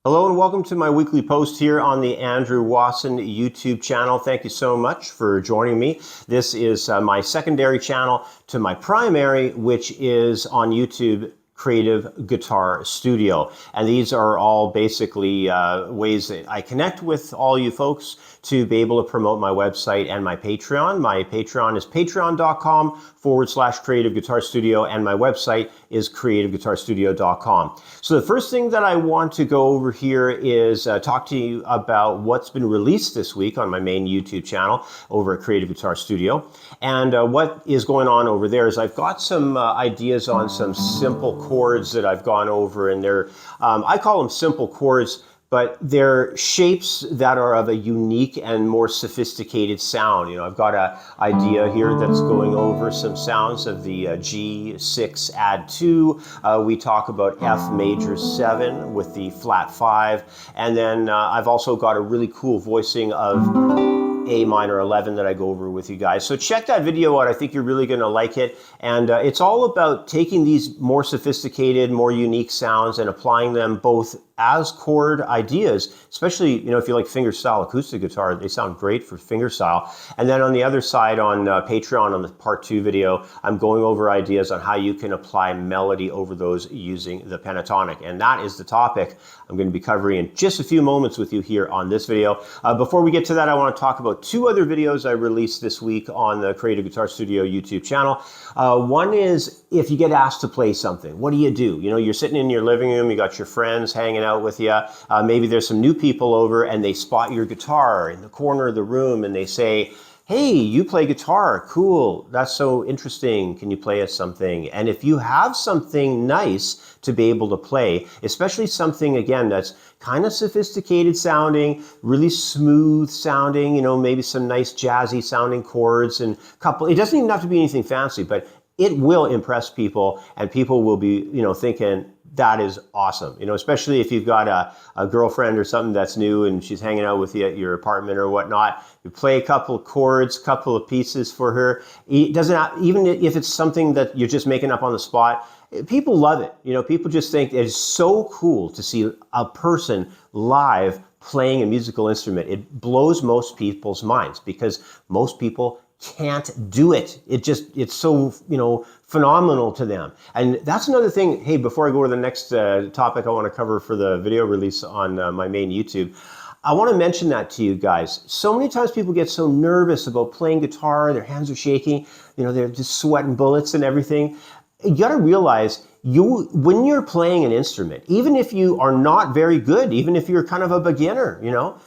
Hello and welcome to my weekly post here on the Andrew Wasson YouTube channel. Thank you so much for joining me. This is my secondary channel to my primary, which is on YouTube, Creative Guitar Studio. And these are all basically ways that I connect with all you folks to be able to promote my website and my Patreon. My Patreon is patreon.com/Creative Guitar Studio, and my website is creativeguitarstudio.com. So the first thing that I want to go over here is talk to you about what's been released this week on my main YouTube channel over at Creative Guitar Studio. And what is going on over there is I've got some ideas on some simple chords that I've gone over, and they're, I call them simple chords, but they're shapes that are of a unique and more sophisticated sound. You know, I've got an idea here that's going over some sounds of the G6 add 2. We talk about F major 7 with the flat 5. And then I've also got a really cool voicing of A minor 11 that I go over with you guys. So check that video out. I think you're really going to like it. And it's all about taking these more sophisticated, more unique sounds and applying them both as chord ideas, especially, you know, if you like fingerstyle acoustic guitar, they sound great for fingerstyle. And then on the other side on Patreon, on the part 2 video, I'm going over ideas on how you can apply melody over those using the Pentatonic. And that is the topic I'm going to be covering in just a few moments with you here on this video. Before we get to that, I want to talk about 2 other videos I released this week on the Creative Guitar Studio YouTube channel. One is if you get asked to play something, what do? You know, you're sitting in your living room, you got your friends hanging out with you. Maybe there's some new people over and they spot your guitar in the corner of the room and they say, "Hey, you play guitar, cool, that's so interesting, can you play us something?" And if you have something nice to be able to play, especially something, again, that's kind of sophisticated sounding, really smooth sounding, you know, maybe some nice jazzy sounding chords and it doesn't even have to be anything fancy, but it will impress people and people will be, you know, thinking, that is awesome. You know, especially if you've got a girlfriend or something that's new and she's hanging out with you at your apartment or whatnot. You play a couple of chords, couple of pieces for her. It doesn't even if it's something that you're just making up on the spot, people love it. You know, people just think it's so cool to see a person live playing a musical instrument. It blows most people's minds because most people can't do it. It's so, you know, phenomenal to them. And that's another thing. Hey, before I go to the next topic I want to cover for the video release on my main YouTube, I want to mention that to you guys. So many times people get so nervous about playing guitar, their hands are shaking, you know, they're just sweating bullets and everything. You got to realize when you're playing an instrument, even if you are not very good, even if you're kind of a beginner, you know,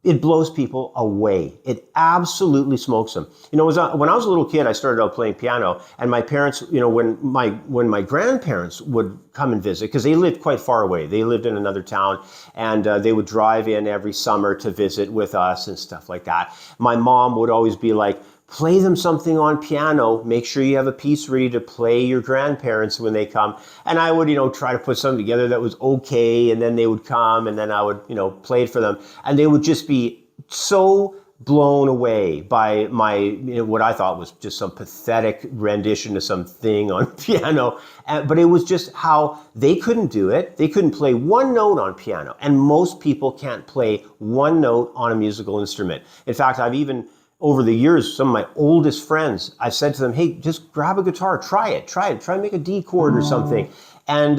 it blows people away. It absolutely smokes them. You know, when I was a little kid, I started out playing piano, and my parents, you know, when my grandparents would come and visit, because they lived quite far away. They lived in another town, and they would drive in every summer to visit with us and stuff like that. My mom would always be like, play them something on piano, make sure you have a piece ready to play your grandparents when they come. And I would, you know, try to put something together that was okay, and then they would come, and then I would, you know, play it for them. And they would just be so blown away by my, you know, what I thought was just some pathetic rendition of something on piano. But it was just how they couldn't do it. They couldn't play one note on piano. And most people can't play one note on a musical instrument. In fact, I've even, over the years, some of my oldest friends, I've said to them, hey, just grab a guitar, try and make a D chord or something. And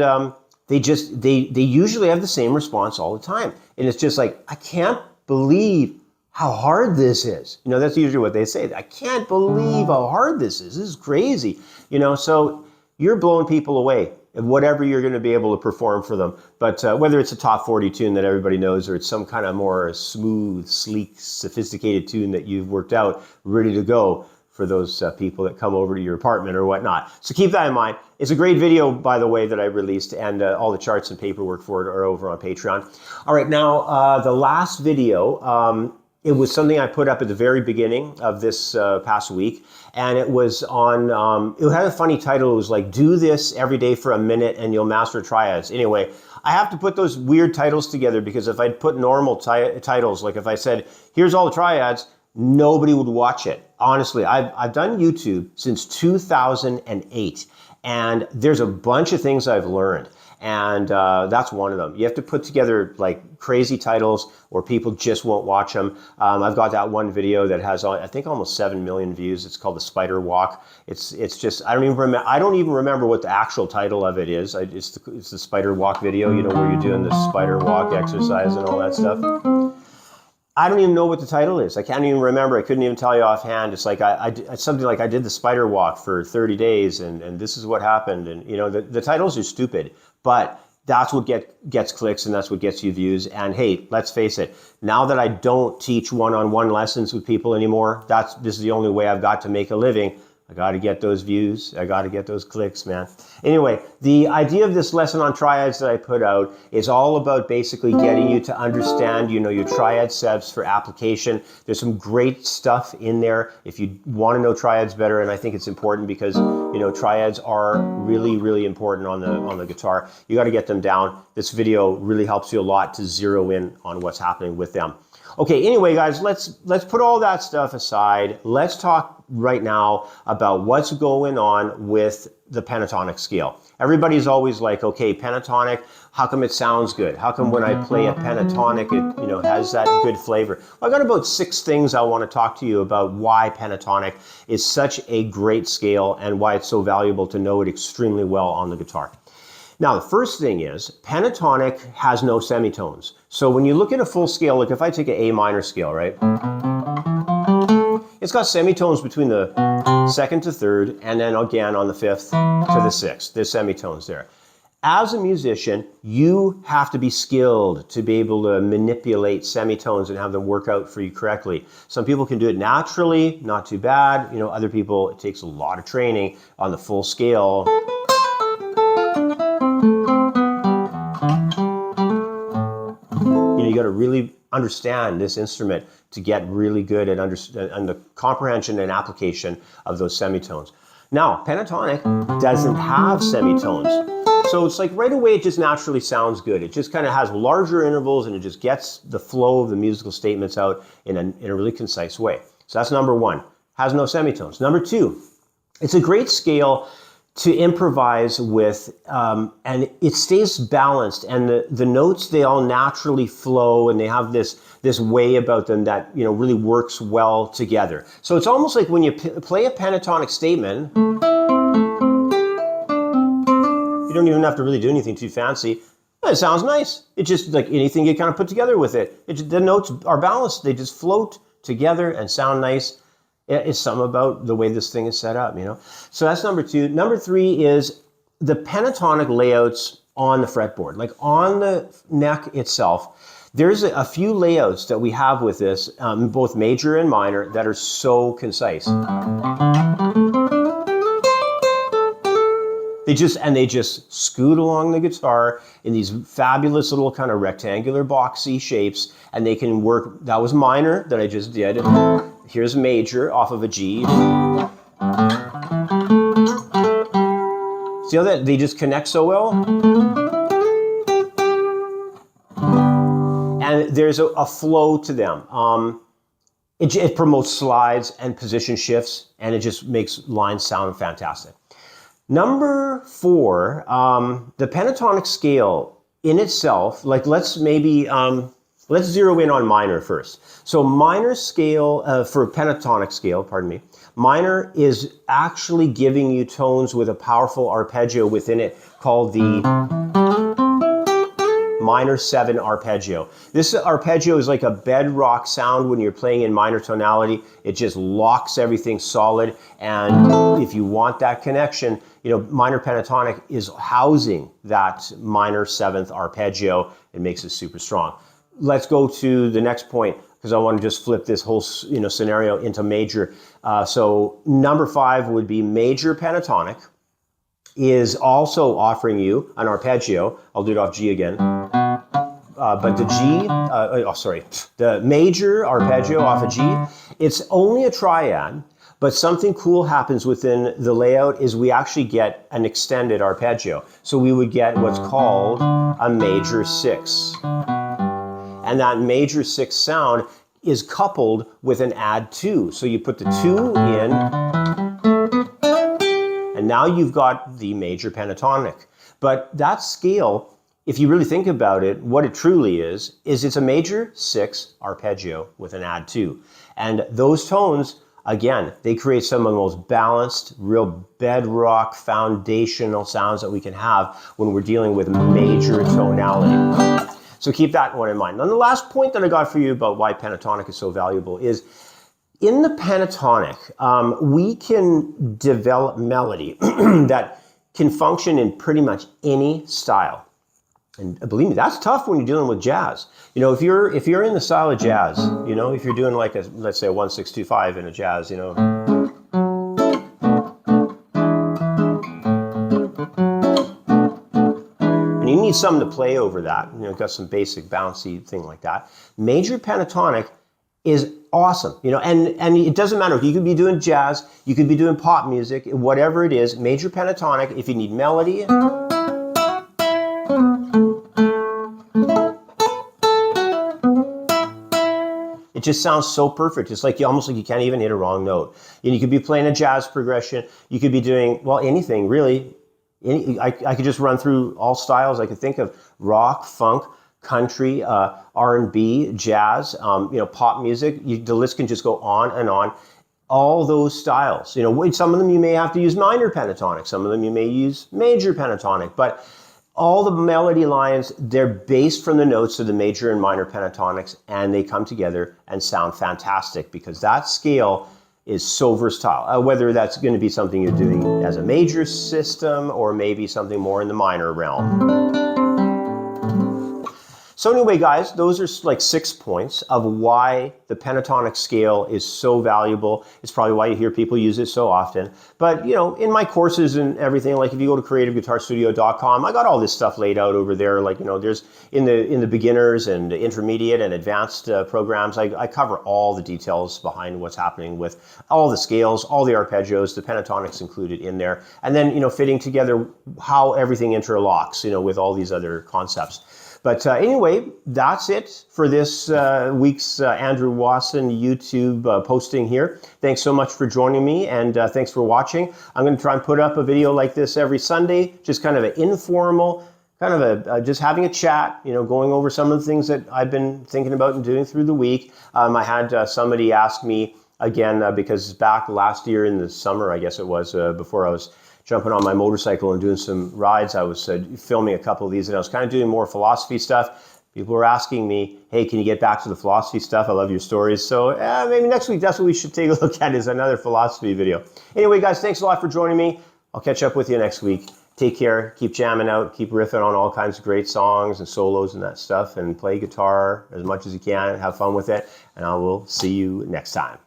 they usually have the same response all the time. And it's just like, I can't believe how hard this is. You know, that's usually what they say. I can't believe how hard this is. This is crazy. You know, so you're blowing people away and whatever you're going to be able to perform for them. But whether it's a top 40 tune that everybody knows or it's some kind of more smooth, sleek, sophisticated tune that you've worked out, ready to go for those people that come over to your apartment or whatnot. So keep that in mind. It's a great video, by the way, that I released, and all the charts and paperwork for it are over on Patreon. All right, now the last video, it was something I put up at the very beginning of this past week, and it was on, it had a funny title. It was like, do this every day for a minute and you'll master triads. Anyway, I have to put those weird titles together because if I'd put normal titles, like if I said, here's all the triads, nobody would watch it. Honestly, I've done YouTube since 2008, and there's a bunch of things I've learned. And that's one of them. You have to put together like crazy titles or people just won't watch them. I've got that one video that has, I think, almost 7 million views. It's called the Spider Walk. It's just, I don't even remember what the actual title of it is. It's the Spider Walk video, you know, where you're doing the spider walk exercise and all that stuff. I don't even know what the title is. I can't even remember. I couldn't even tell you offhand. It's like it's something like I did the spider walk for 30 days and this is what happened. And you know, the titles are stupid, but that's what gets clicks and that's what gets you views. And hey, let's face it, now that I don't teach one-on-one lessons with people anymore, this is the only way I've got to make a living. I got to get those views. I got to get those clicks, man. Anyway, the idea of this lesson on triads that I put out is all about basically getting you to understand, you know, your triad steps for application. There's some great stuff in there if you want to know triads better, and I think it's important because, you know, triads are really, really important on the guitar. You got to get them down. This video really helps you a lot to zero in on what's happening with them. Okay, anyway, guys, let's put all that stuff aside. Let's talk right now about what's going on with the pentatonic scale. Everybody's always like, okay, pentatonic, how come it sounds good? How come when I play a pentatonic, it, you know, has that good flavor? Well, I got about 6 things I want to talk to you about why pentatonic is such a great scale and why it's so valuable to know it extremely well on the guitar. Now, the first thing is pentatonic has no semitones. So when you look at a full scale, like if I take an A minor scale, right? It's got semitones between the 2nd to 3rd, and then again on the 5th to the 6th. There's semitones there. As a musician, you have to be skilled to be able to manipulate semitones and have them work out for you correctly. Some people can do it naturally, not too bad. You know, other people, it takes a lot of training on the full scale. You got to really understand this instrument to get really good at the comprehension and application of those semitones. Now, pentatonic doesn't have semitones. So it's like right away it just naturally sounds good. It just kind of has larger intervals and it just gets the flow of the musical statements out in a really concise way. So that's number 1. Has no semitones. Number 2, it's a great scale to improvise with, and it stays balanced, and the notes, they all naturally flow, and they have this way about them that, you know, really works well together. So it's almost like when you play a pentatonic statement, you don't even have to really do anything too fancy. It sounds nice. It's just like anything you kind of put together with it. The notes are balanced. They just float together and sound nice. It's something about the way this thing is set up, you know. So that's number 2. Number 3 is the pentatonic layouts on the fretboard. Like on the neck itself, there's a few layouts that we have with this, both major and minor, that are so concise. They just scoot along the guitar in these fabulous little kind of rectangular boxy shapes, and they can work. That was minor that I just did. Here's major off of a G. See how that they just connect so well? And there's a flow to them. It promotes slides and position shifts, and it just makes lines sound fantastic. Number 4, the pentatonic scale in itself, like let's zero in on minor first. So minor scale, for pentatonic scale, minor is actually giving you tones with a powerful arpeggio within it called the minor 7 arpeggio. This arpeggio is like a bedrock sound when you're playing in minor tonality. It just locks everything solid, and if you want that connection, you know, minor pentatonic is housing that minor 7th arpeggio. It makes it super strong. Let's go to the next point because I want to just flip this whole, you know, scenario into major. So number 5 would be major pentatonic is also offering you an arpeggio. I'll do it off G again. But the the major arpeggio off of G, it's only a triad, but something cool happens within the layout is we actually get an extended arpeggio. So we would get what's called a major 6. And that major 6 sound is coupled with an add 2. So you put the 2 in, and now you've got the major pentatonic. But that scale, if you really think about it, what it truly is it's a major 6 arpeggio with an add 2. And those tones, again, they create some of the most balanced, real bedrock, foundational sounds that we can have when we're dealing with major tonality. So keep that one in mind. And the last point that I got for you about why pentatonic is so valuable is in the pentatonic, we can develop melody that can function in pretty much any style. And believe me, that's tough when you're dealing with jazz. You know, if you're in the style of jazz, you know, if you're doing like a, let's say a 1-6-2-5 in a jazz, you know. And you need something to play over that. You know, got some basic bouncy thing like that. Major pentatonic is awesome, you know, and it doesn't matter. You could be doing jazz, you could be doing pop music, whatever it is, major pentatonic, if you need melody. It just sounds so perfect. It's like almost like you can't even hit a wrong note. And you could be playing a jazz progression. You could be doing, well, anything really. I could just run through all styles I could think of: rock, funk, country, R&B, jazz, you know, pop music. The list can just go on and on. All those styles. You know, some of them you may have to use minor pentatonic. Some of them you may use major pentatonic. But all the melody lines, they're based from the notes of the major and minor pentatonics, and they come together and sound fantastic because that scale is so versatile. Whether that's going to be something you're doing as a major system or maybe something more in the minor realm. So anyway, guys, those are like 6 points of why the pentatonic scale is so valuable. It's probably why you hear people use it so often. But, you know, in my courses and everything, like if you go to creativeguitarstudio.com, I got all this stuff laid out over there. Like, you know, there's in the beginners and intermediate and advanced programs, I cover all the details behind what's happening with all the scales, all the arpeggios, the pentatonics included in there. And then, you know, fitting together how everything interlocks, you know, with all these other concepts. But anyway, that's it for this week's Andrew Wasson YouTube posting here. Thanks so much for joining me, and thanks for watching. I'm going to try and put up a video like this every Sunday, just kind of an informal, kind of just having a chat, you know, going over some of the things that I've been thinking about and doing through the week. I had somebody ask me again, because back last year in the summer, I guess it was, before I was jumping on my motorcycle and doing some rides, I was filming a couple of these, and I was kind of doing more philosophy stuff. People were asking me, hey, can you get back to the philosophy stuff? I love your stories. So maybe next week, that's what we should take a look at, is another philosophy video. Anyway, guys, thanks a lot for joining me. I'll catch up with you next week. Take care, keep jamming out, keep riffing on all kinds of great songs and solos and that stuff, and play guitar as much as you can, have fun with it, and I will see you next time.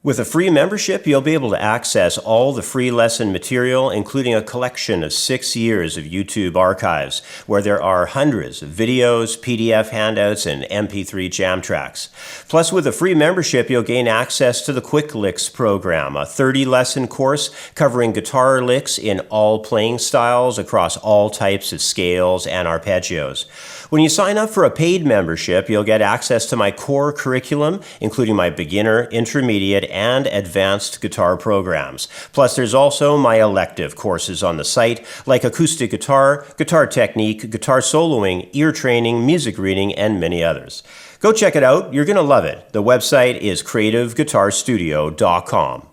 With a free membership, you'll be able to access all the free lesson material, including a collection of 6 years of YouTube archives, where there are hundreds of videos, PDF handouts, and MP3 jam tracks. Plus, with a free membership, you'll gain access to the Quick Licks program, a 30-lesson course covering guitar licks in all playing styles across all types of scales and arpeggios. When you sign up for a paid membership, you'll get access to my core curriculum, including my beginner, intermediate, and advanced guitar programs. Plus, there's also my elective courses on the site, like acoustic guitar, guitar technique, guitar soloing, ear training, music reading, and many others. Go check it out. You're going to love it. The website is creativeguitarstudio.com.